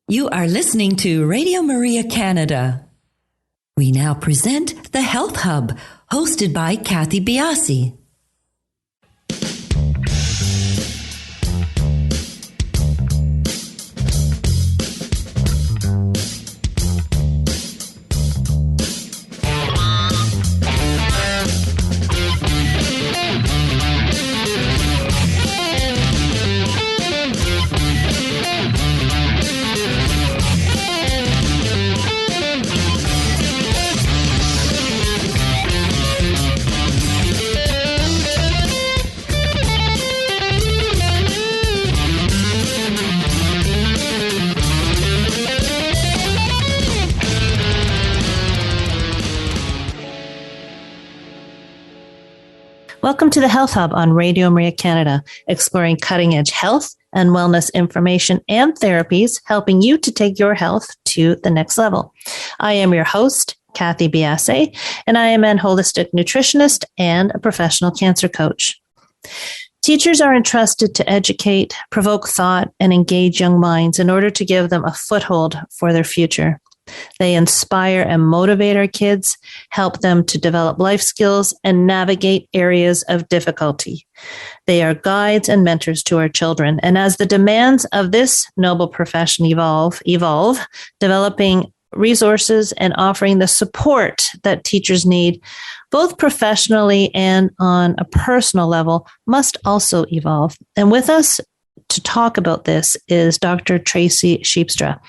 You are listening to Radio Maria Canada. We now present the Health Hub, hosted by Kathy Biasi. Welcome to the Health Hub on Radio Maria Canada, exploring cutting-edge health and wellness information and therapies, helping you to take your health to the next level. I am your host, Kathy Biasi, and I am an holistic nutritionist and a professional cancer coach. Teachers are entrusted to educate, provoke thought, and engage young minds in order to give them a foothold for their future. They inspire and motivate our kids, help them to develop life skills, and navigate areas of difficulty. They are guides and mentors to our children. And as the demands of this noble profession evolve, developing resources and offering the support that teachers need, both professionally and on a personal level, must also evolve. And with us to talk about this is Dr. Traci Scheepstra.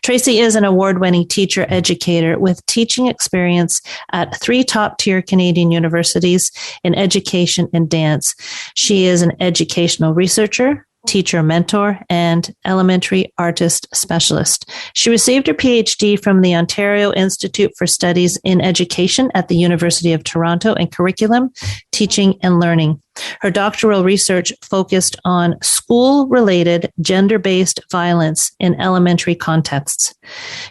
Traci is an award-winning teacher educator with teaching experience at 3 top-tier Canadian universities in education and dance. She is an educational researcher, teacher mentor, and elementary artist specialist. She received her Ph.D. from the Ontario Institute for Studies in Education at the University of Toronto in curriculum, teaching, and learning. Her doctoral research focused on school-related gender-based violence in elementary contexts.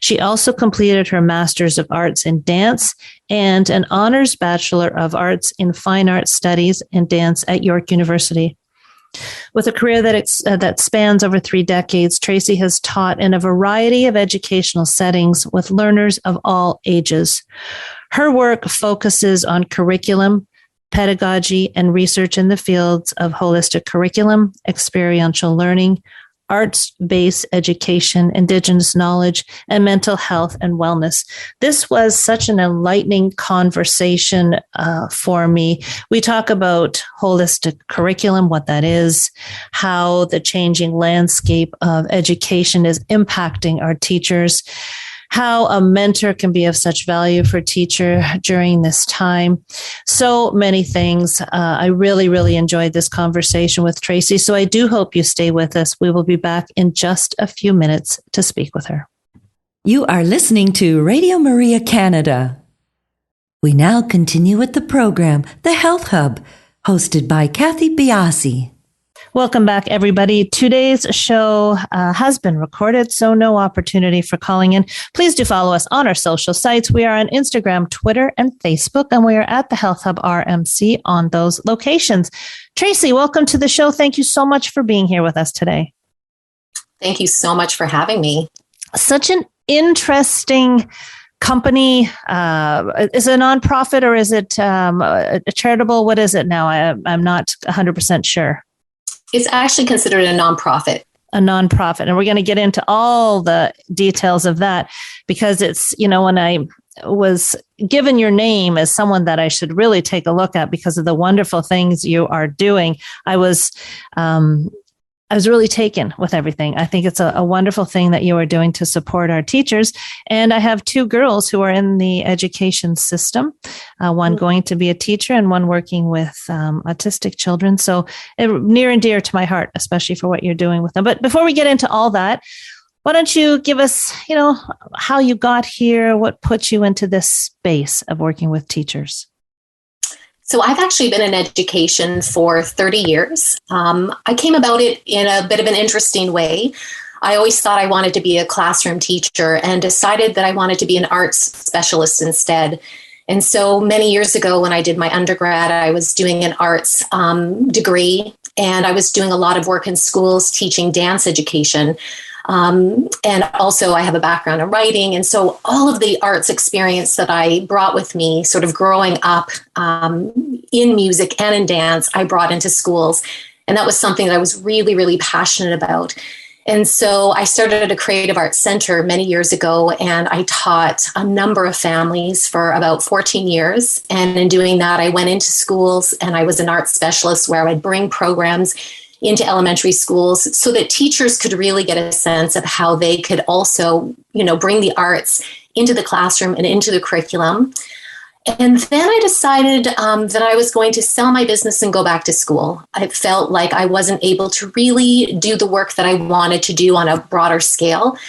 She also completed her Master's of Arts in Dance and an Honours Bachelor of Arts in Fine Arts Studies and Dance at York University. With a career that spans over 3 decades, Traci has taught in a variety of educational settings with learners of all ages. Her work focuses on curriculum, pedagogy, and research in the fields of holistic curriculum, experiential learning, arts-based education, Indigenous knowledge, and mental health and wellness. This was such an enlightening conversation for me. We talk about holistic curriculum, what that is, how the changing landscape of education is impacting our teachers, how a mentor can be of such value for a teacher during this time. So many things. I really, really enjoyed this conversation with Traci. So I do hope you stay with us. We will be back in just a few minutes to speak with her. You are listening to Radio Maria Canada. We now continue with the program, The Health Hub, hosted by Kathy Biasi. Welcome back, everybody. Today's show has been recorded, so no opportunity for calling in. Please do follow us on our social sites. We are on Instagram, Twitter, and Facebook, and we are at the Health Hub RMC on those locations. Traci, welcome to the show. Thank you so much for being here with us today. Thank you so much for having me. Such an interesting company. Is it a nonprofit or is it a charitable? What is it now? I'm not 100% sure. It's actually considered a nonprofit. A nonprofit. And we're going to get into all the details of that because it's, when I was given your name as someone that I should really take a look at because of the wonderful things you are doing, I was really taken with everything. I think it's a wonderful thing that you are doing to support our teachers. And I have 2 girls who are in the education system, one going to be a teacher and one working with autistic children. So near and dear to my heart, especially for what you're doing with them. But before we get into all that, why don't you give us, how you got here, what put you into this space of working with teachers? So I've actually been in education for 30 years. I came about it in a bit of an interesting way. I always thought I wanted to be a classroom teacher and decided that I wanted to be an arts specialist instead. And so many years ago when I did my undergrad, I was doing an arts degree and I was doing a lot of work in schools teaching dance education. And also I have a background in writing. And so all of the arts experience that I brought with me sort of growing up in music and in dance, I brought into schools. And that was something that I was really, really passionate about. And so I started at a creative arts center many years ago, and I taught a number of families for about 14 years. And in doing that, I went into schools and I was an arts specialist where I would bring programs into elementary schools so that teachers could really get a sense of how they could also, bring the arts into the classroom and into the curriculum. And then I decided that I was going to sell my business and go back to school. I felt like I wasn't able to really do the work that I wanted to do on a broader scale.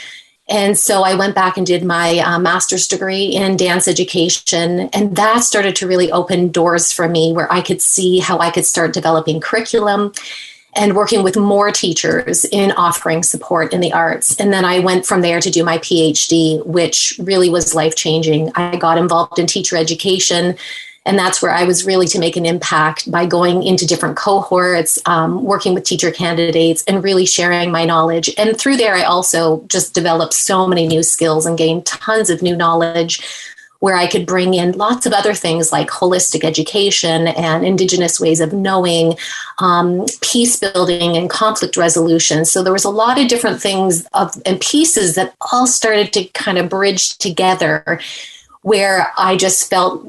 And so I went back and did my master's degree in dance education. And that started to really open doors for me where I could see how I could start developing curriculum and working with more teachers in offering support in the arts. And then I went from there to do my Ph.D., which really was life-changing. I got involved in teacher education, and that's where I was really to make an impact by going into different cohorts, working with teacher candidates, and really sharing my knowledge. And through there, I also just developed so many new skills and gained tons of new knowledge, where I could bring in lots of other things like holistic education and Indigenous ways of knowing, peace building and conflict resolution. So there was a lot of different things and pieces that all started to kind of bridge together, where I just felt,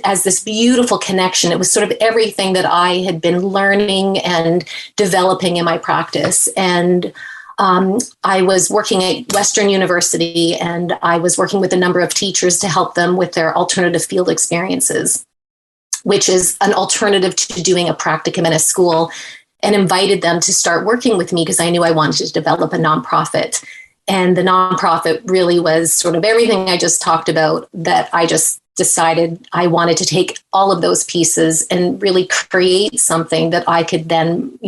as this beautiful connection. It was sort of everything that I had been learning and developing in my practice. And I was working at Western University, and I was working with a number of teachers to help them with their alternative field experiences, which is an alternative to doing a practicum in a school, and invited them to start working with me because I knew I wanted to develop a nonprofit. And the nonprofit really was sort of everything I just talked about, that I just decided I wanted to take all of those pieces and really create something that I could then,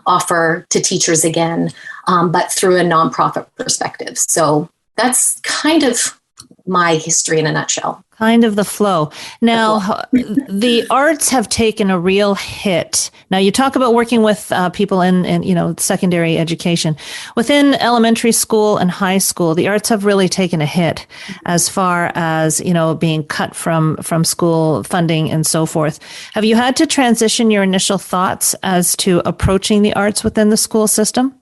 offer to teachers again, but through a nonprofit perspective. So that's kind of my history in a nutshell. Kind of the flow. Now, the arts have taken a real hit. Now, you talk about working with people in secondary education. Within elementary school and high school, the arts have really taken a hit as far as, being cut from school funding and so forth. Have you had to transition your initial thoughts as to approaching the arts within the school system?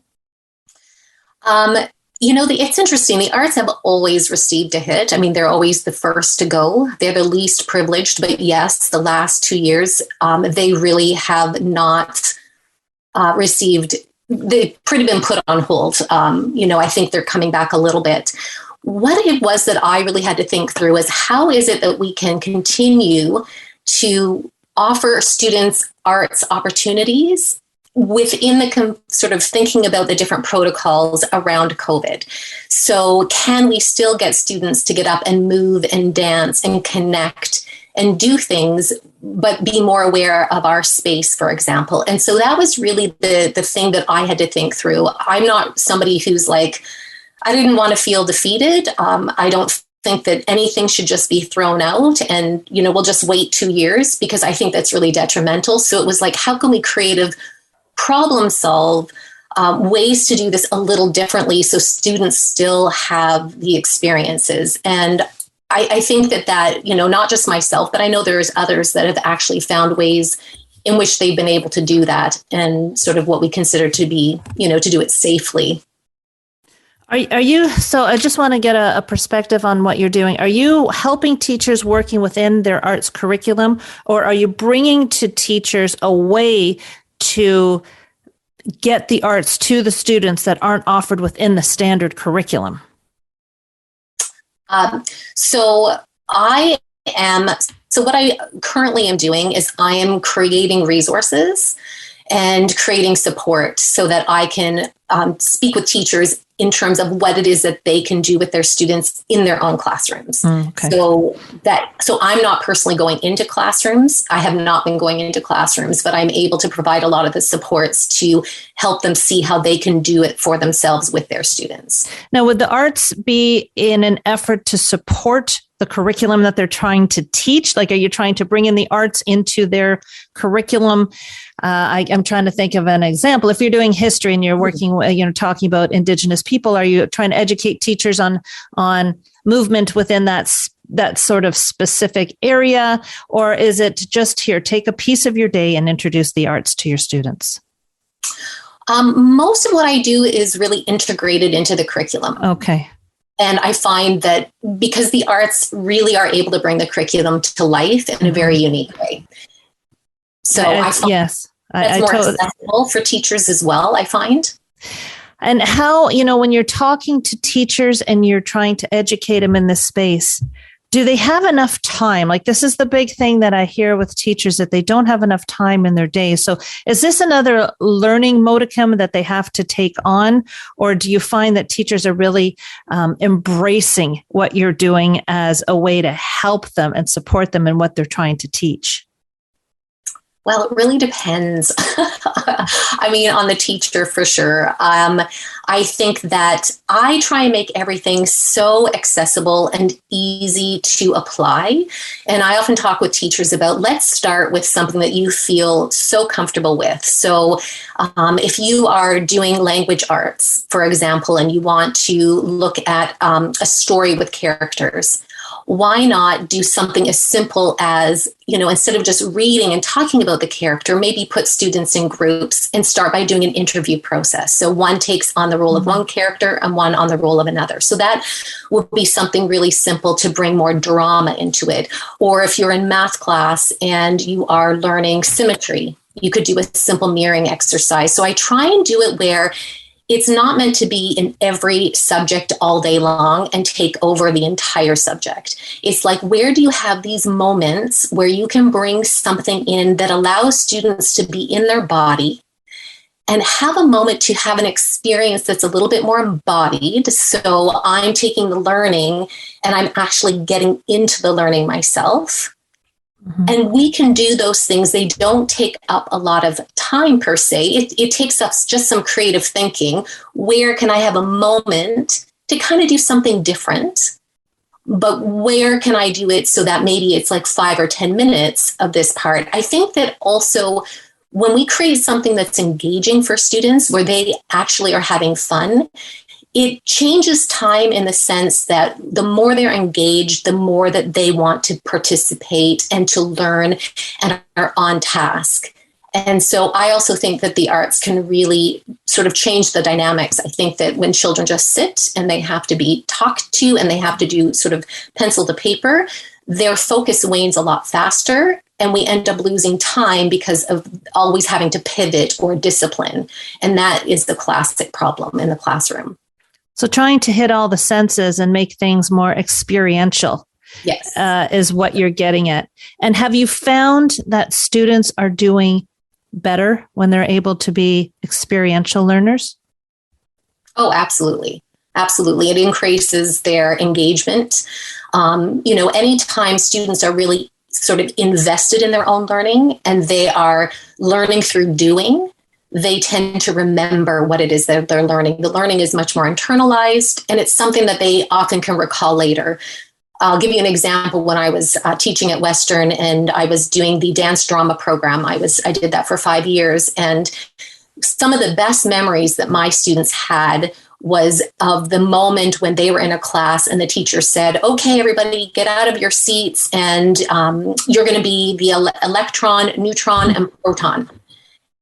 It's interesting. The arts have always received a hit. I mean, they're always the first to go. They're the least privileged. But yes, the last 2 years, they really have not received, they've pretty been put on hold. I think they're coming back a little bit. What it was that I really had to think through is how is it that we can continue to offer students arts opportunities within the sort of thinking about the different protocols around COVID. So can we still get students to get up and move and dance and connect and do things, but be more aware of our space, for example? And so that was really the thing that I had to think through. I'm not somebody who's like, I didn't want to feel defeated. I don't think that anything should just be thrown out and, we'll just wait 2 years, because I think that's really detrimental. So it was like, how can we problem solve ways to do this a little differently so students still have the experiences? And I think that, not just myself, but I know there's others that have actually found ways in which they've been able to do that, and sort of what we consider to be, to do it safely. Are you, so I just want to get a perspective on what you're doing. Are you helping teachers working within their arts curriculum, or are you bringing to teachers a way to get the arts to the students that aren't offered within the standard curriculum? So what I currently am doing is I am creating resources and creating support so that I can speak with teachers in terms of what it is that they can do with their students in their own classrooms. Okay. So I'm not personally going into classrooms. I have not been going into classrooms, but I'm able to provide a lot of the supports to help them see how they can do it for themselves with their students. Now, would the arts be in an effort to support the curriculum that they're trying to teach? Like, are you trying to bring in the arts into their curriculum? I'm trying to think of an example. If you're doing history and you're working, talking about Indigenous people, are you trying to educate teachers on movement within that sort of specific area? Or is it just here, take a piece of your day and introduce the arts to your students? Most of what I do is really integrated into the curriculum. Okay. And I find that because the arts really are able to bring the curriculum to life in a very unique way. So I find that's more accessible for teachers as well, I find. And how, when you're talking to teachers and you're trying to educate them in this space, do they have enough time? Like, this is the big thing that I hear with teachers, that they don't have enough time in their day. So is this another learning modicum that they have to take on? Or do you find that teachers are really embracing what you're doing as a way to help them and support them in what they're trying to teach? Well, it really depends. I mean, on the teacher for sure. I think that I try and make everything so accessible and easy to apply. And I often talk with teachers about, let's start with something that you feel so comfortable with. So if you are doing language arts, for example, and you want to look at a story with characters, why not do something as simple as, instead of just reading and talking about the character, maybe put students in groups and start by doing an interview process. So one takes on the role of one character and one on the role of another. So that would be something really simple to bring more drama into it. Or if you're in math class and you are learning symmetry, you could do a simple mirroring exercise. So I try and do it where it's not meant to be in every subject all day long and take over the entire subject. It's like, where do you have these moments where you can bring something in that allows students to be in their body and have a moment to have an experience that's a little bit more embodied. So I'm taking the learning and I'm actually getting into the learning myself. Mm-hmm. And we can do those things. They don't take up a lot of time per se. It takes up just some creative thinking. Where can I have a moment to kind of do something different? But where can I do it so that maybe it's like 5 or 10 minutes of this part? I think that also when we create something that's engaging for students, where they actually are having fun, it changes time in the sense that the more they're engaged, the more that they want to participate and to learn and are on task. And so I also think that the arts can really sort of change the dynamics. I think that when children just sit and they have to be talked to and they have to do sort of pencil to paper, their focus wanes a lot faster. And we end up losing time because of always having to pivot or discipline. And that is the classic problem in the classroom. So trying to hit all the senses and make things more experiential, yes, is what you're getting at. And have you found that students are doing better when they're able to be experiential learners? Oh, absolutely. Absolutely. It increases their engagement. Anytime students are really sort of invested in their own learning and they are learning through doing, they tend to remember what it is that they're learning. The learning is much more internalized, and it's something that they often can recall later. I'll give you an example. When I was teaching at Western and I was doing the dance drama program, I did that for 5 years. And some of the best memories that my students had was of the moment when they were in a class and the teacher said, okay, everybody get out of your seats and you're going to be the electron, neutron, and proton.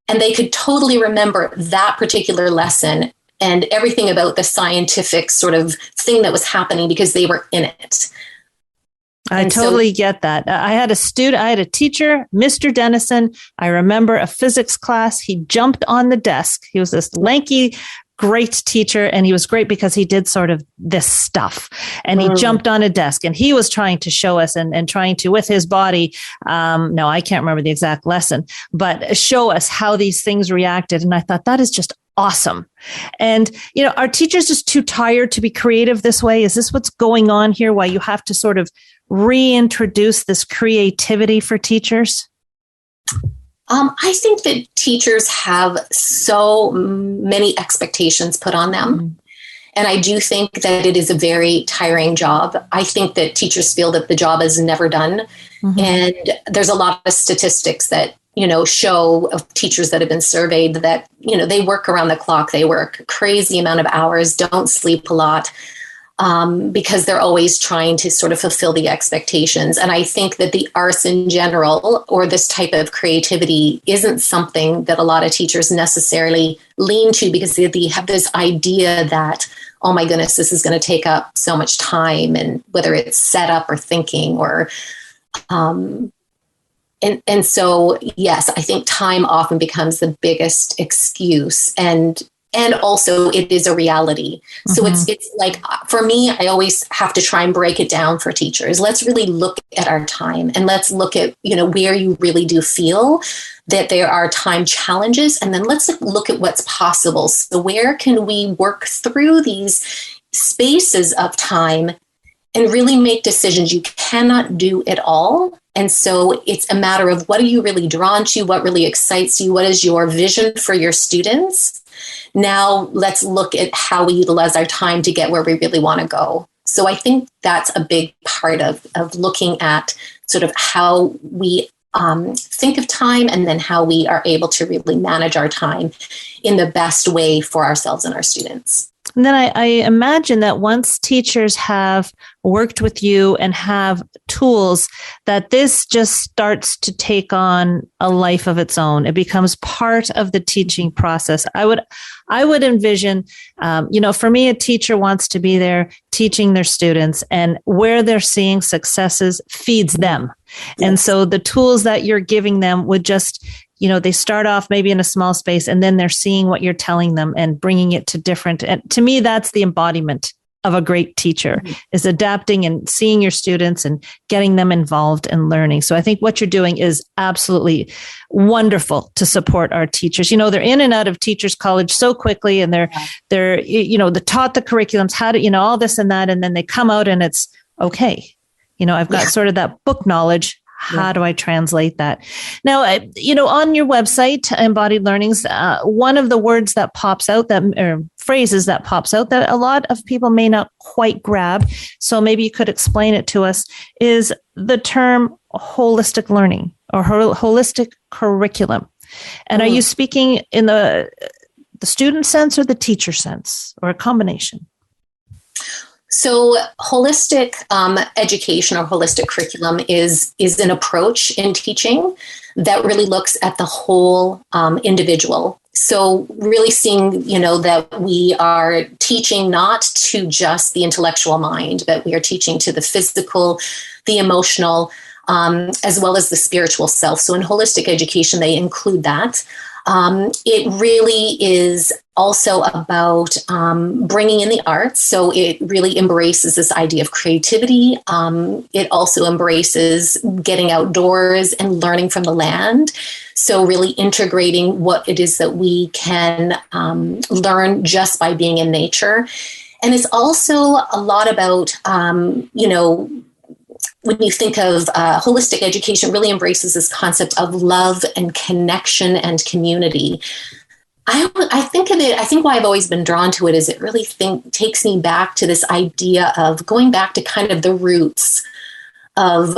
And they could totally remember that particular lesson and everything about the scientific sort of thing that was happening because they were in it. I totally get that. I had a teacher, Mr. Dennison. I remember a physics class. He jumped on the desk. He was this lanky, great teacher. And he was great because he did sort of this stuff. And he jumped on a desk and he was trying to show us and trying to, with his body, no, I can't remember the exact lesson, but show us how these things reacted. And I thought that is just awesome. And, are teachers just too tired to be creative this way? Is this what's going on here? Why you have to sort of reintroduce this creativity for teachers? I think that teachers have so many expectations put on them. And I do think that it is a very tiring job. I think that teachers feel that the job is never done. Mm-hmm. And there's a lot of statistics that, show of teachers that have been surveyed that, they work around the clock. They work a crazy amount of hours, don't sleep a lot, because they're always trying to sort of fulfill the expectations. And I think that the arts in general, or this type of creativity, isn't something that a lot of teachers necessarily lean to, because they have this idea that, oh my goodness, this is going to take up so much time, and whether it's setup or thinking or, and so, yes, I think time often becomes the biggest excuse, and also it is a reality. So it's like, for me, I always have to try and break it down for teachers. Let's really look at our time, and let's look at, where you really do feel that there are time challenges. And then let's look at what's possible. So where can we work through these spaces of time and really make decisions? You cannot do it all. And so it's a matter of, what are you really drawn to? What really excites you? What is your vision for your students? Now let's look at how we utilize our time to get where we really want to go. So I think that's a big part of looking at sort of how we think of time, and then how we are able to really manage our time in the best way for ourselves and our students. And then I imagine that once teachers have worked with you and have tools, that this just starts to take on a life of its own. It becomes part of the teaching process. I would envision, for me, a teacher wants to be there teaching their students, and where they're seeing successes feeds them. Yes. And so the tools that you're giving them would just, they start off maybe in a small space, and then they're seeing what you're telling them and bringing it to different. And to me, that's the embodiment of a great teacher, is adapting and seeing your students and getting them involved and learning. So I think what you're doing is absolutely wonderful to support our teachers. They're in and out of teachers college so quickly, and they're taught the curriculums, how to, all this and that. And then they come out and it's okay. I've got sort of that book knowledge. How do I translate that? Now, on your website, Embodied Learnings, one of the words that pops out, phrases that pops out that a lot of people may not quite grab, so maybe you could explain it to us, is the term holistic learning or holistic curriculum. And are you speaking in the student sense or the teacher sense, or a combination? So holistic education or holistic curriculum is an approach in teaching that really looks at the whole individual. So really seeing, that we are teaching not to just the intellectual mind, but we are teaching to the physical, the emotional, as well as the spiritual self. So in holistic education, they include that. It really is also about bringing in the arts. So it really embraces this idea of creativity. It also embraces getting outdoors and learning from the land. So really integrating what it is that we can learn just by being in nature. And it's also a lot about, when you think of holistic education, really embraces this concept of love and connection and community. I think of it, I think why I've always been drawn to it is it really takes me back to this idea of going back to kind of the roots of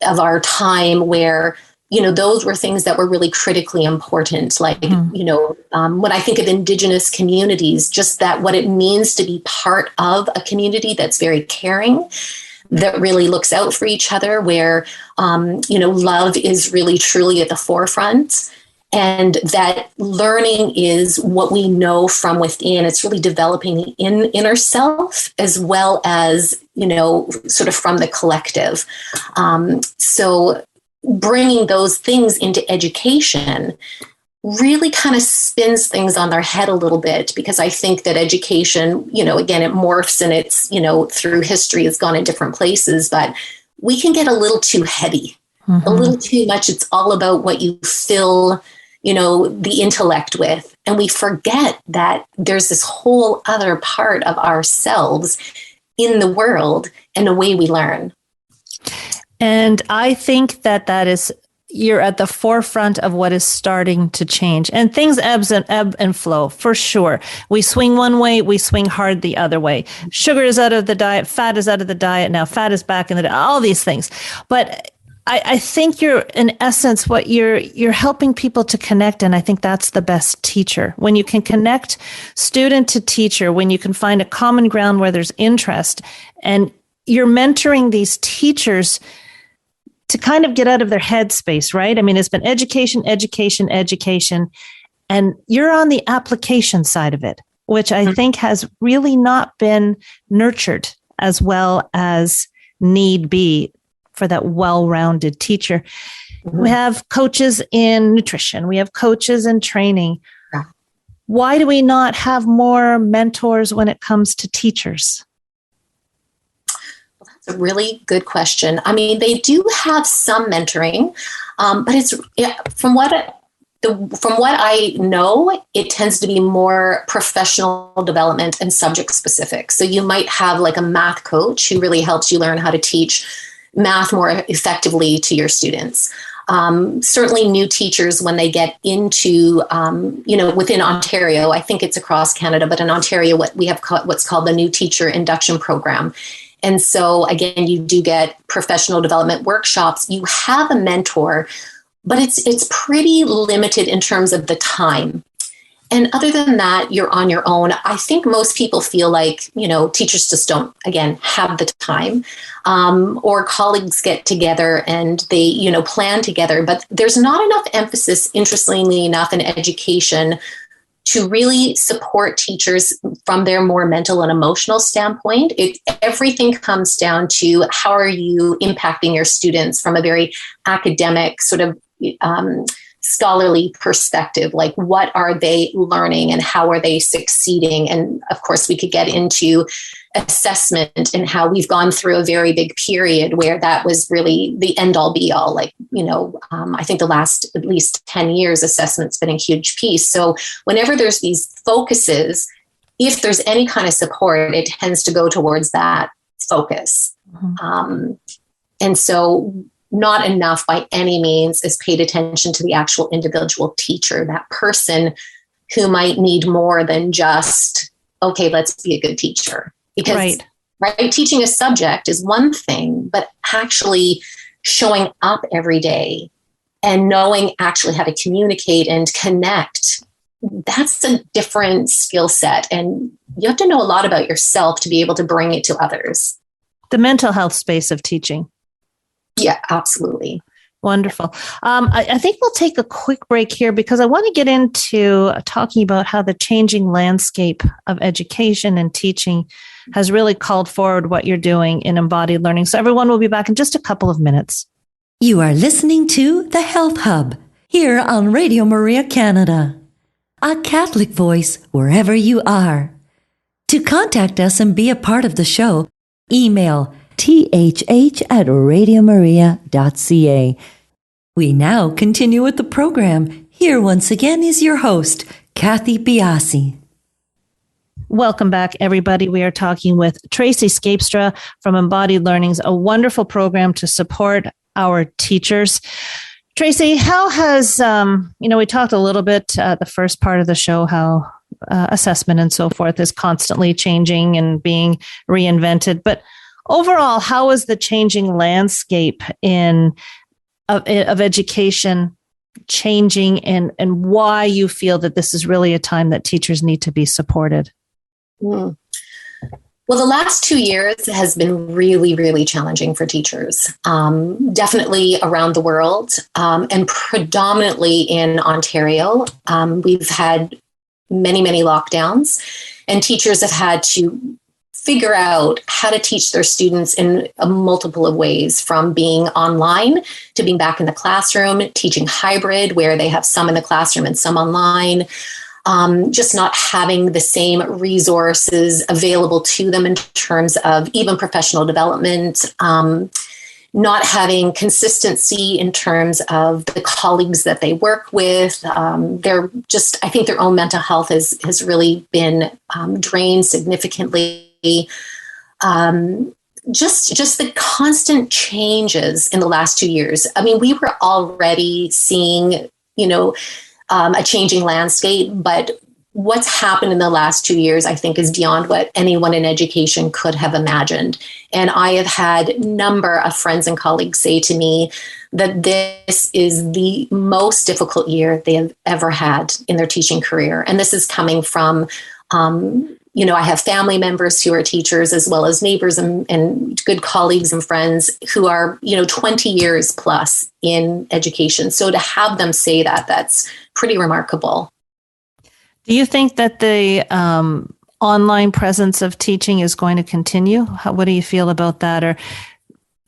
our time, where, those were things that were really critically important. Like, when I think of Indigenous communities, just that what it means to be part of a community that's very caring, that really looks out for each other, where, love is really truly at the forefront, and that learning is what we know from within. It's really developing the inner self as well as, sort of from the collective. So bringing those things into education really kind of spins things on their head a little bit, because I think that education, again, it morphs and it's, through history has gone in different places, but we can get a little too heady, a little too much. It's all about what you fill, the intellect with. And we forget that there's this whole other part of ourselves in the world and the way we learn. And I think that is, you're at the forefront of what is starting to change, and things ebb and flow for sure. We swing one way, we swing hard the other way. Sugar is out of the diet, fat is out of the diet. Now fat is back in the diet, all these things. But I think you're, in essence, what you're helping people to connect. And I think that's the best teacher. When you can connect student to teacher, when you can find a common ground where there's interest, and you're mentoring these teachers to kind of get out of their headspace, right? I mean, it's been education, education, education, and you're on the application side of it, which I think has really not been nurtured as well as need be for that well-rounded teacher. We have coaches in nutrition. We have coaches in training. Why do we not have more mentors when it comes to teachers? Well, that's a really good question. I mean, they do have some mentoring, but it's from what I know, it tends to be more professional development and subject specific. So you might have like a math coach who really helps you learn how to teach math more effectively to your students. Certainly new teachers, when they get into, within Ontario, I think it's across Canada, but in Ontario, we have what's called the New Teacher Induction Program. And so again, you do get professional development workshops. You have a mentor, but it's pretty limited in terms of the time. And other than that, you're on your own. I think most people feel like, teachers just don't, again, have the time, or colleagues get together and they, plan together. But there's not enough emphasis, interestingly enough, in education to really support teachers from their more mental and emotional standpoint. Everything comes down to how are you impacting your students from a very academic sort of scholarly perspective, like what are they learning and how are they succeeding? And of course, we could get into assessment and how we've gone through a very big period where that was really the end all be all. Like, I think the last at least 10 years, assessment's been a huge piece. So whenever there's these focuses, if there's any kind of support, it tends to go towards that focus. And so not enough by any means is paid attention to the actual individual teacher, that person who might need more than just, okay, let's be a good teacher. Because right, teaching a subject is one thing, but actually showing up every day and knowing actually how to communicate and connect, that's a different skill set. And you have to know a lot about yourself to be able to bring it to others. The mental health space of teaching. Yeah, absolutely. Wonderful. I think we'll take a quick break here because I want to get into talking about how the changing landscape of education and teaching has really called forward what you're doing in embodied learning. So everyone will be back in just a couple of minutes. You are listening to The Health Hub here on Radio Maria Canada, a Catholic voice wherever you are. To contact us and be a part of the show, email thh@radiomaria.ca. We now continue with the program. Here once again is your host, Kathy Biasi. Welcome back, everybody. We are talking with Traci Scheepstra from Embodied Learnings, a wonderful program to support our teachers. Traci, how has, we talked a little bit at the first part of the show, how assessment and so forth is constantly changing and being reinvented. But overall, how is the changing landscape of education changing, and why you feel that this is really a time that teachers need to be supported? Well, the last 2 years has been really, really challenging for teachers, definitely around the world, and predominantly in Ontario. We've had many, many lockdowns, and teachers have had to figure out how to teach their students in a multiple of ways, from being online to being back in the classroom, teaching hybrid where they have some in the classroom and some online, just not having the same resources available to them in terms of even professional development, not having consistency in terms of the colleagues that they work with. I think their own mental health has really been drained significantly. just the constant changes in the last 2 years. I mean, we were already seeing, a changing landscape, but what's happened in the last 2 years, I think, is beyond what anyone in education could have imagined. And I have had a number of friends and colleagues say to me that this is the most difficult year they have ever had in their teaching career. And this is coming from, I have family members who are teachers, as well as neighbors and good colleagues and friends who are, 20 years plus in education. So to have them say that, that's pretty remarkable. Do you think that the online presence of teaching is going to continue? What do you feel about that? Or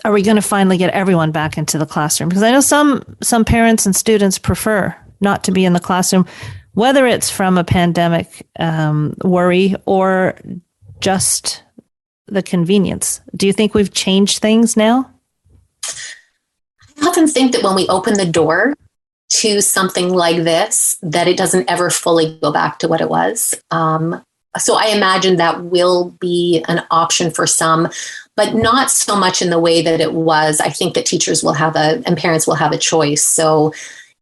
are we going to finally get everyone back into the classroom? Because I know some parents and students prefer not to be in the classroom, whether it's from a pandemic worry or just the convenience. Do you think we've changed things now? I often think that when we open the door to something like this, that it doesn't ever fully go back to what it was. So I imagine that will be an option for some, but not so much in the way that it was. I think that teachers will have and parents will have a choice. So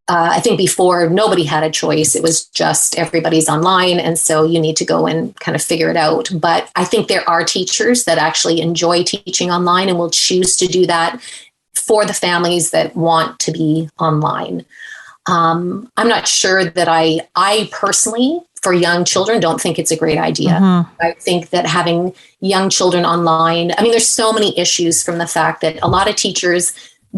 I think before nobody had a choice. It was just everybody's online. And so you need to go and kind of figure it out. But I think there are teachers that actually enjoy teaching online and will choose to do that for the families that want to be online. I'm not sure that I personally, for young children, don't think it's a great idea. Mm-hmm. I think that having young children online, there's so many issues from the fact that a lot of teachers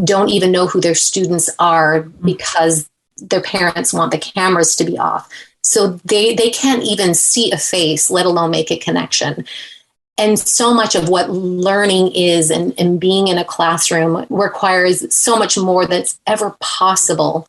don't even know who their students are because their parents want the cameras to be off. So they can't even see a face, let alone make a connection. And so much of what learning is and being in a classroom requires so much more that's ever possible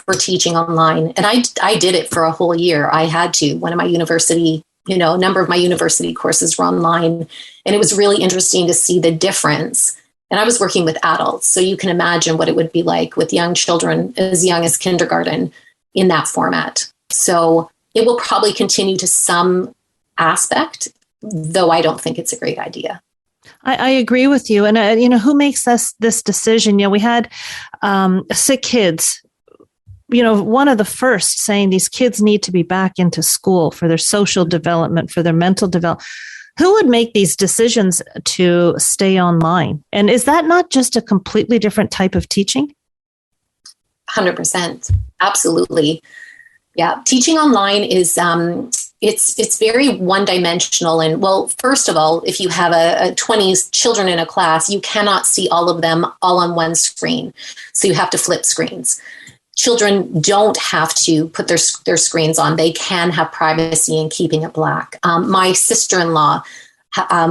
for teaching online. And I did it for a whole year. I had to. One of my university, a number of my university courses were online. And it was really interesting to see the difference. And I was working with adults. So you can imagine what it would be like with young children as young as kindergarten in that format. So it will probably continue to some aspect, though I don't think it's a great idea. I agree with you. And, who makes this decision? We had sick kids. One of the first saying these kids need to be back into school for their social development, for their mental development. Who would make these decisions to stay online? And is that not just a completely different type of teaching? 100%. Absolutely. Yeah. Teaching online is, it's very one-dimensional. And well, first of all, if you have a 20 children in a class, you cannot see all of them all on one screen. So you have to flip screens. Children don't have to put their screens on. They can have privacy in keeping it black. My sister-in-law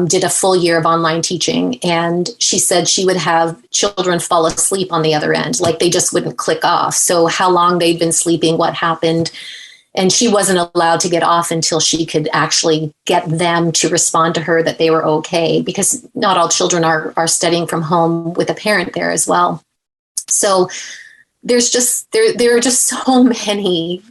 did a full year of online teaching, and she said she would have children fall asleep on the other end, like they just wouldn't click off. So how long they'd been sleeping, what happened, and she wasn't allowed to get off until she could actually get them to respond to her that they were okay, because not all children are studying from home with a parent there as well. So there's just there are just so many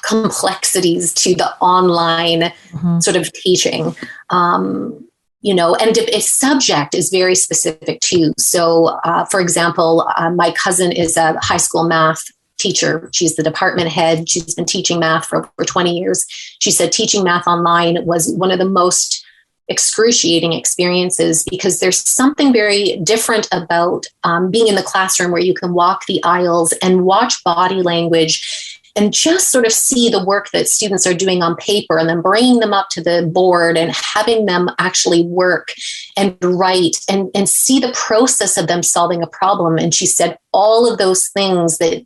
complexities to the online sort of teaching, and its subject is very specific too. So, for example, my cousin is a high school math teacher. She's the department head. She's been teaching math for over 20 years. She said teaching math online was one of the most excruciating experiences because there's something very different about being in the classroom where you can walk the aisles and watch body language and just sort of see the work that students are doing on paper and then bringing them up to the board and having them actually work and write and see the process of them solving a problem. And she said all of those things that,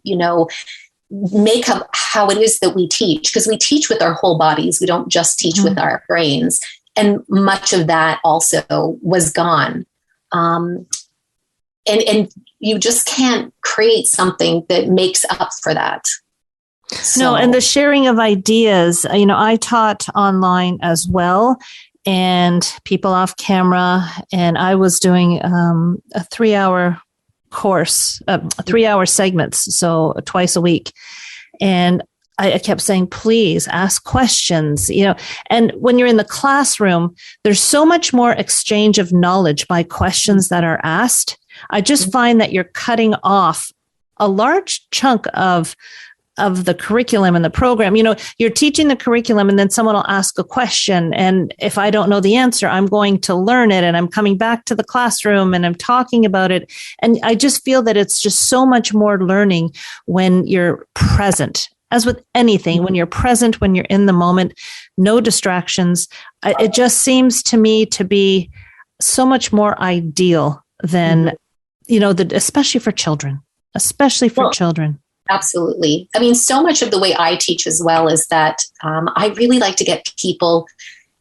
make up how it is that we teach, because we teach with our whole bodies. We don't just teach with our brains. And much of that also was gone. And you just can't create something that makes up for that. So. No, and the sharing of ideas, I taught online as well, and people off camera, and I was doing a 3-hour course, 3-hour segments, so twice a week. And I kept saying, please ask questions, and when you're in the classroom, there's so much more exchange of knowledge by questions that are asked. I just find that you're cutting off a large chunk of the curriculum and the program. You're teaching the curriculum and then someone will ask a question. And if I don't know the answer, I'm going to learn it and I'm coming back to the classroom and I'm talking about it. And I just feel that it's just so much more learning when you're present. As with anything, when you're present, when you're in the moment, no distractions, it just seems to me to be so much more ideal than, especially for children, children. Absolutely. I mean, so much of the way I teach as well is that I really like to get people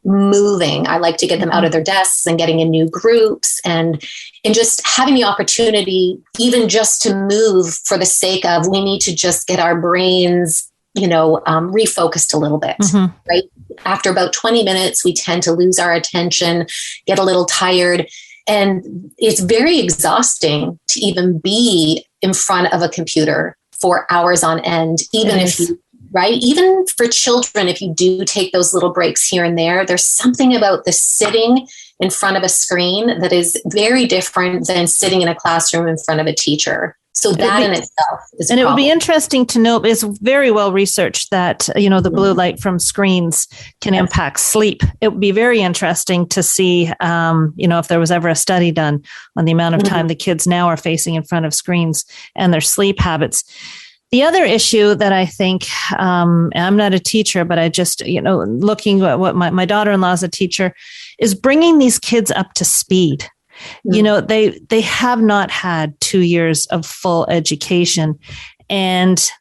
moving. I like to get them out of their desks and getting in new groups and just having the opportunity, even just to move for the sake of, we need to just get our brains, refocused a little bit, right? After about 20 minutes, we tend to lose our attention, get a little tired. And it's very exhausting to even be in front of a computer for hours on end, even if you, right? Even for children, if you do take those little breaks here and there, there's something about the sitting in front of a screen that is very different than sitting in a classroom in front of a teacher. So that in itself is and it would be interesting to know, it's very well researched that, the blue light from screens can impact sleep. It would be very interesting to see, if there was ever a study done on the amount of time the kids now are facing in front of screens and their sleep habits. The other issue that I think, I'm not a teacher, but I just, looking at what my daughter-in-law is a teacher, is bringing these kids up to speed. They have not had 2 years of full education, and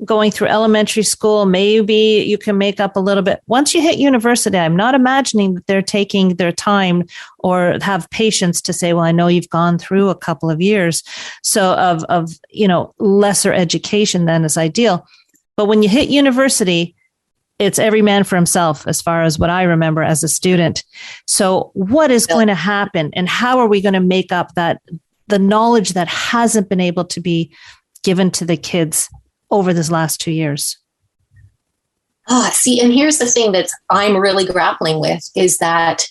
going through elementary school, maybe you can make up a little bit. Once you hit university, I'm not imagining that they're taking their time or have patience to say, well, I know you've gone through a couple of years. So of lesser education than is ideal. But when you hit university, it's every man for himself, as far as what I remember as a student. So what is going to happen, and how are we going to make up the knowledge that hasn't been able to be given to the kids over this last 2 years? And here's the thing that I'm really grappling with is that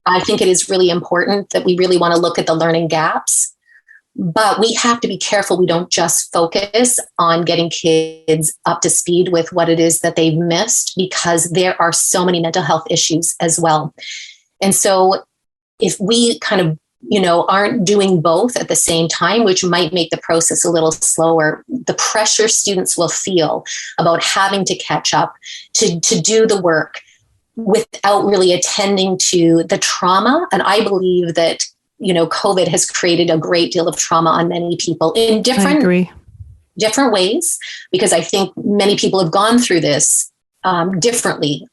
I think it is really important that we really want to look at the learning gaps, but we have to be careful we don't just focus on getting kids up to speed with what it is that they've missed, because there are so many mental health issues as well. And so if we kind of aren't doing both at the same time, which might make the process a little slower, the pressure students will feel about having to catch up, to do the work without really attending to the trauma. And I believe that, COVID has created a great deal of trauma on many people in different ways, because I think many people have gone through this differently.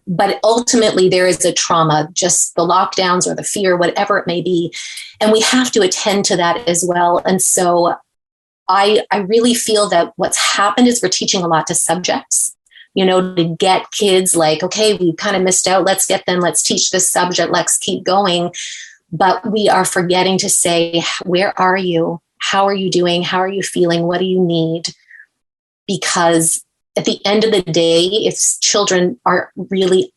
But ultimately, there is a trauma, just the lockdowns or the fear, whatever it may be. And we have to attend to that as well. And so I really feel that what's happened is we're teaching a lot to subjects, to get kids like, okay, we kind of missed out. Let's teach this subject. Let's keep going. But we are forgetting to say, where are you? How are you doing? How are you feeling? What do you need? Because at the end of the day, if children are really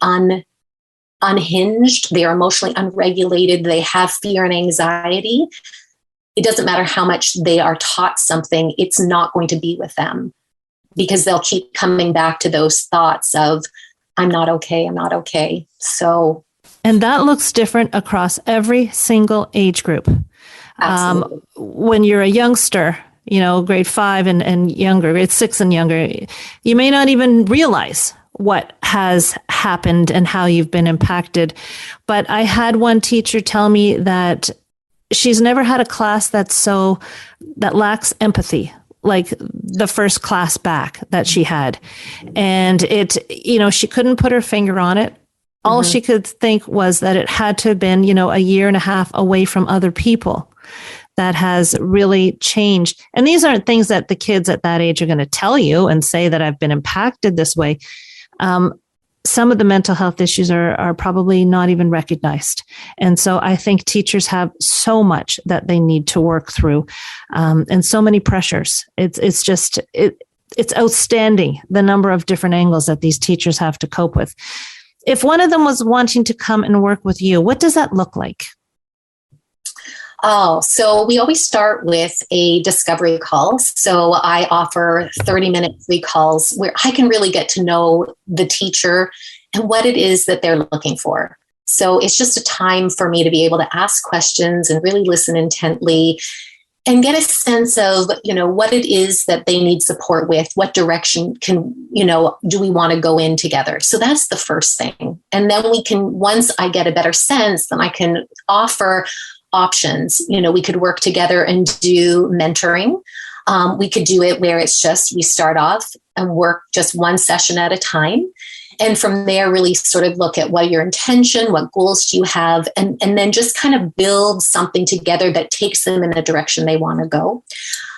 unhinged, they are emotionally unregulated, they have fear and anxiety, it doesn't matter how much they are taught something, it's not going to be with them, because they'll keep coming back to those thoughts of, I'm not okay, I'm not okay. And that looks different across every single age group. When you're a youngster, grade 5 and younger, grade 6 and younger, you may not even realize what has happened and how you've been impacted. But I had one teacher tell me that she's never had a class that lacks empathy, like the first class back that she had. And she couldn't put her finger on it. All she could think was that it had to have been, a year and a half away from other people that has really changed. And these aren't things that the kids at that age are going to tell you and say that I've been impacted this way. Some of the mental health issues are probably not even recognized. And so I think teachers have so much that they need to work through, and so many pressures. it's outstanding, the number of different angles that these teachers have to cope with. If one of them was wanting to come and work with you, what does that look like? Oh, so we always start with a discovery call. So I offer 30-minute free calls where I can really get to know the teacher and what it is that they're looking for. So it's just a time for me to be able to ask questions and really listen intently and get a sense of, what it is that they need support with, what direction do we want to go in together? So that's the first thing. And then once I get a better sense, then I can offer options. We could work together and do mentoring. We could do it where it's just, we start off and work just one session at a time. And from there, really sort of look at what your intention, what goals do you have, and then just kind of build something together that takes them in the direction they want to go.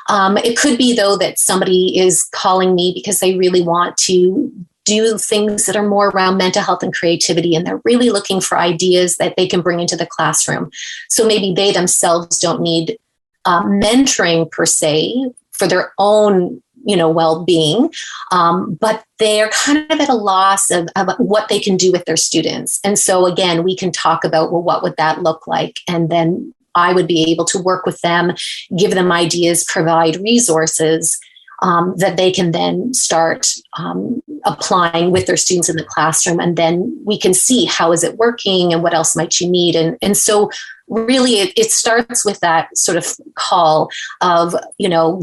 It could be, though, that somebody is calling me because they really want to do things that are more around mental health and creativity, and they're really looking for ideas that they can bring into the classroom. So maybe they themselves don't need mentoring per se for their own well-being, but they're kind of at a loss of what they can do with their students. And so again, we can talk about, well, what would that look like? And then I would be able to work with them, give them ideas, provide resources that they can then start applying with their students in the classroom. And then we can see how is it working and what else might you need. And so really it starts with that sort of call of,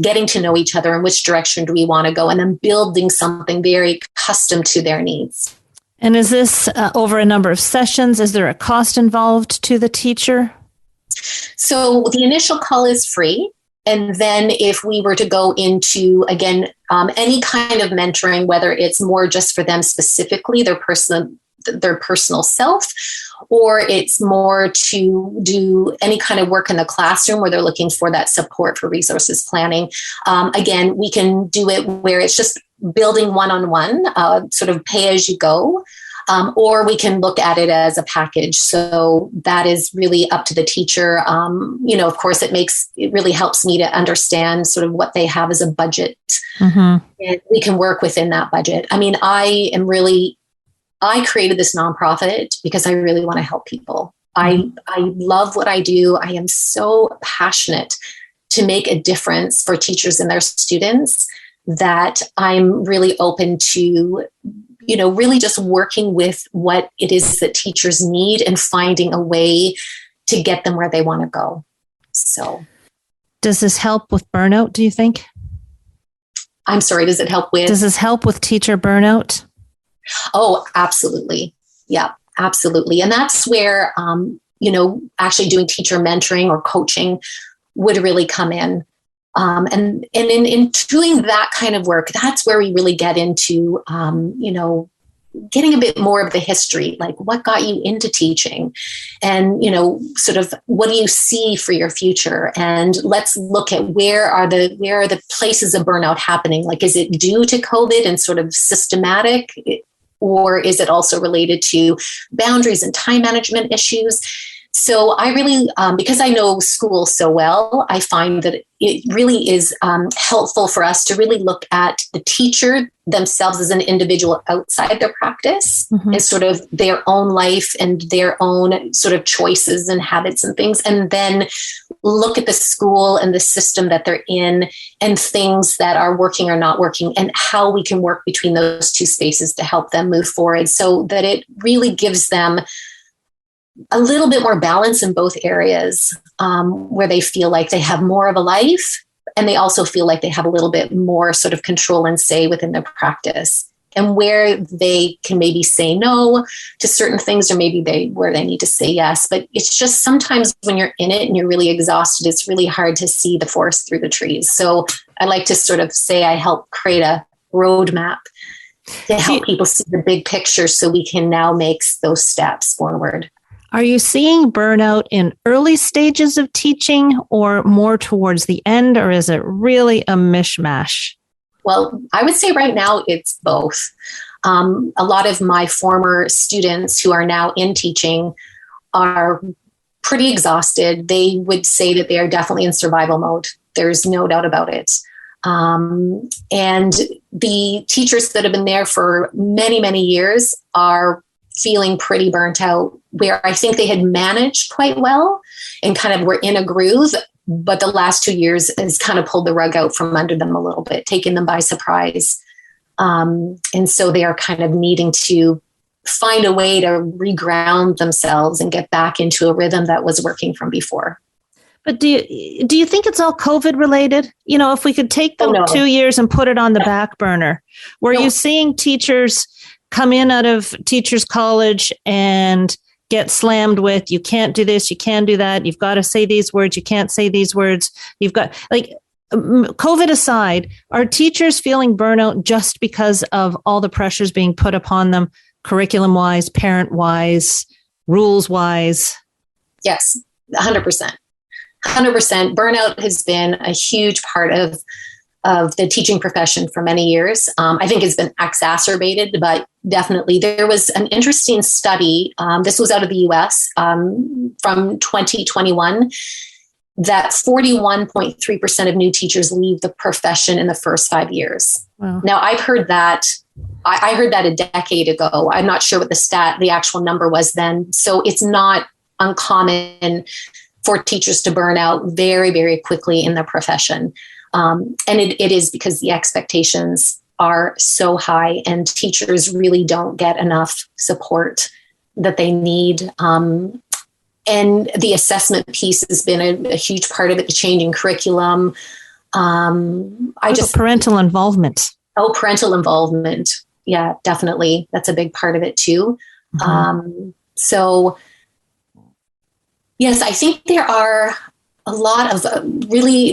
getting to know each other and which direction do we want to go, and then building something very custom to their needs. And is this over a number of sessions? Is there a cost involved to the teacher? So the initial call is free. And then if we were to go into, again, any kind of mentoring, whether it's more just for them specifically, their personal self, or it's more to do any kind of work in the classroom where they're looking for that support for resources planning. Again, we can do it where it's just building one-on-one, sort of pay as you go. Or we can look at it as a package. So that is really up to the teacher. Of course, it really helps me to understand sort of what they have as a budget. Mm-hmm. And we can work within that budget. I mean, I created this nonprofit because I really want to help people. Mm-hmm. I love what I do. I am so passionate to make a difference for teachers and their students that I'm really open to really just working with what it is that teachers need and finding a way to get them where they want to go. So, does this help with burnout, do you think? I'm sorry, does it help with? Does this help with teacher burnout? Oh, absolutely. Yeah, absolutely. And that's where, actually doing teacher mentoring or coaching would really come in. And in doing that kind of work, that's where we really get into, getting a bit more of the history, like what got you into teaching and, sort of what do you see for your future? And let's look at where are the places of burnout happening? Like, is it due to COVID and sort of systematic, or is it also related to boundaries and time management issues? So I really, because I know school so well, I find that it really is helpful for us to really look at the teacher themselves as an individual outside their practice, mm-hmm. and sort of their own life and their own sort of choices and habits and things, and then look at the school and the system that they're in and things that are working or not working and how we can work between those two spaces to help them move forward so that it really gives them a little bit more balance in both areas, where they feel like they have more of a life and they also feel like they have a little bit more sort of control and say within their practice, and where they can maybe say no to certain things, or maybe where they need to say yes. But it's just sometimes when you're in it and you're really exhausted, it's really hard to see the forest through the trees. So I like to sort of say I help create a roadmap to help people see the big picture so we can now make those steps forward. Are you seeing burnout in early stages of teaching or more towards the end, or is it really a mishmash? Well, I would say right now it's both. A lot of my former students who are now in teaching are pretty exhausted. They would say that they are definitely in survival mode. There's no doubt about it. And the teachers that have been there for many, many years are feeling pretty burnt out, where I think they had managed quite well and kind of were in a groove. But the last 2 years has kind of pulled the rug out from under them a little bit, taken them by surprise. And so they are kind of needing to find a way to reground themselves and get back into a rhythm that was working from before. But do you think it's all COVID related? You know, if we could take the 2 years and put it on the back burner, were you seeing teachers come in out of teachers college and get slammed with, you can't do this, you can't do that, you've got to say these words, you can't say these words, you've got, like, COVID aside, are teachers feeling burnout just because of all the pressures being put upon them, curriculum wise, parent wise, rules wise? Yes, 100%. 100%. Burnout has been a huge part of the teaching profession for many years. I think it's been exacerbated, but definitely there was an interesting study. This was out of the US from 2021, that 41.3% of new teachers leave the profession in the first 5 years. Wow. Now, I've heard that. I heard that a decade ago. I'm not sure what the actual number was then. So it's not uncommon for teachers to burn out very, very quickly in their profession. And it is because the expectations are so high and teachers really don't get enough support that they need. And the assessment piece has been a huge part of it, the changing curriculum. Parental involvement. Oh, parental involvement. Yeah, definitely. That's a big part of it too. Mm-hmm. So yes, I think there are a lot of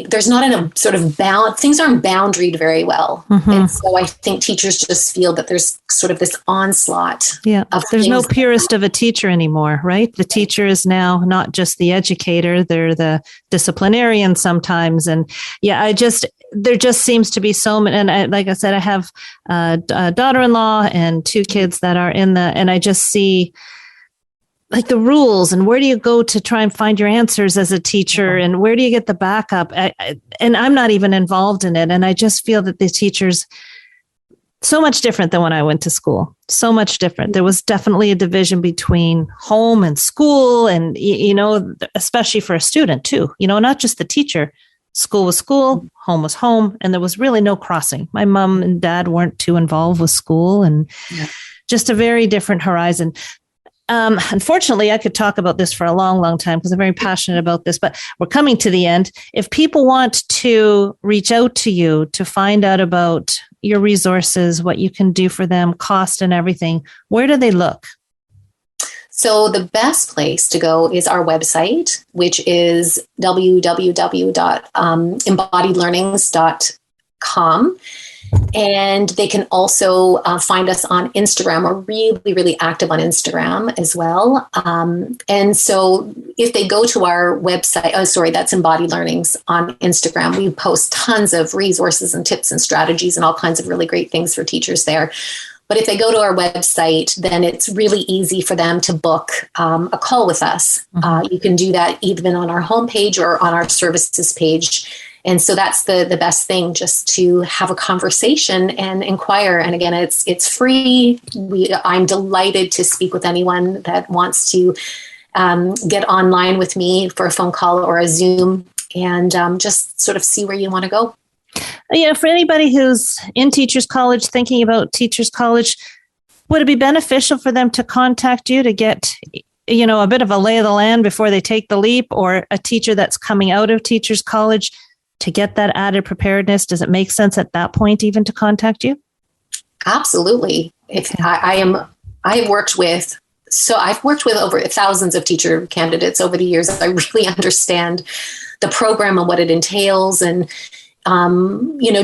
there's not enough sort of balance. Things aren't boundaried very well. Mm-hmm. And so I think teachers just feel that there's sort of this onslaught. Yeah. There's no purist of a teacher anymore, right? The teacher is now not just the educator. They're the disciplinarian sometimes. And yeah, there just seems to be so many. And like I said, I have a daughter-in-law and 2 kids that are and I just see like the rules and where do you go to try and find your answers as a teacher and where do you get the backup? And I'm not even involved in it. And I just feel that the teachers, so much different than when I went to school, so much different. There was definitely a division between home and school and, you know, especially for a student too, you know, not just the teacher. School was school, home was home, and there was really no crossing. My mom and dad weren't too involved with school and just a very different horizon. Unfortunately, I could talk about this for a long, long time because I'm very passionate about this, but we're coming to the end. If people want to reach out to you to find out about your resources, what you can do for them, cost and everything, where do they look? So the best place to go is our website, which is www.embodiedlearnings.com. And they can also find us on Instagram. We're really, really active on Instagram as well. And so if they go to our website, that's Embodied Learnings on Instagram. We post tons of resources and tips and strategies and all kinds of really great things for teachers there. But if they go to our website, then it's really easy for them to book a call with us. Mm-hmm. You can do that even on our homepage or on our services page. And so that's the best thing, just to have a conversation and inquire. And again, it's free. I'm delighted to speak with anyone that wants to get online with me for a phone call or a Zoom and just sort of see where you want to go. Yeah, for anybody who's in Teachers College, thinking about Teachers College, would it be beneficial for them to contact you to get, you know, a bit of a lay of the land before they take the leap, or a teacher that's coming out of Teachers College to get that added preparedness? Does it make sense at that point even to contact you? Absolutely. I've worked with over thousands of teacher candidates over the years. I really understand the program and what it entails, and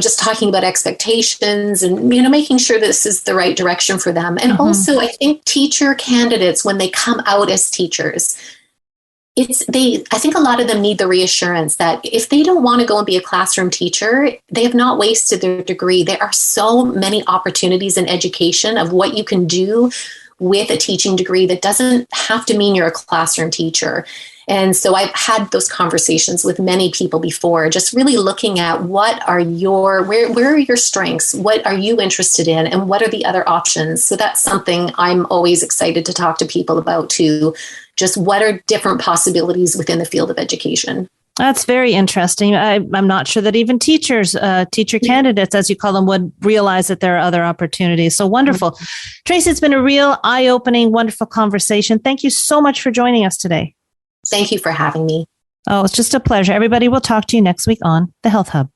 just talking about expectations and, making sure this is the right direction for them. And also, I think teacher candidates, when they come out as teachers, I think a lot of them need the reassurance that if they don't want to go and be a classroom teacher, they have not wasted their degree. There are so many opportunities in education of what you can do with a teaching degree that doesn't have to mean you're a classroom teacher. And so I've had those conversations with many people before, just really looking at where are your strengths? What are you interested in? And what are the other options? So that's something I'm always excited to talk to people about too. Just what are different possibilities within the field of education? That's very interesting. I'm not sure that even teachers, teacher candidates, as you call them, would realize that there are other opportunities. So wonderful. Traci, it's been a real eye-opening, wonderful conversation. Thank you so much for joining us today. Thank you for having me. Oh, it's just a pleasure. Everybody, we'll talk to you next week on The Health Hub.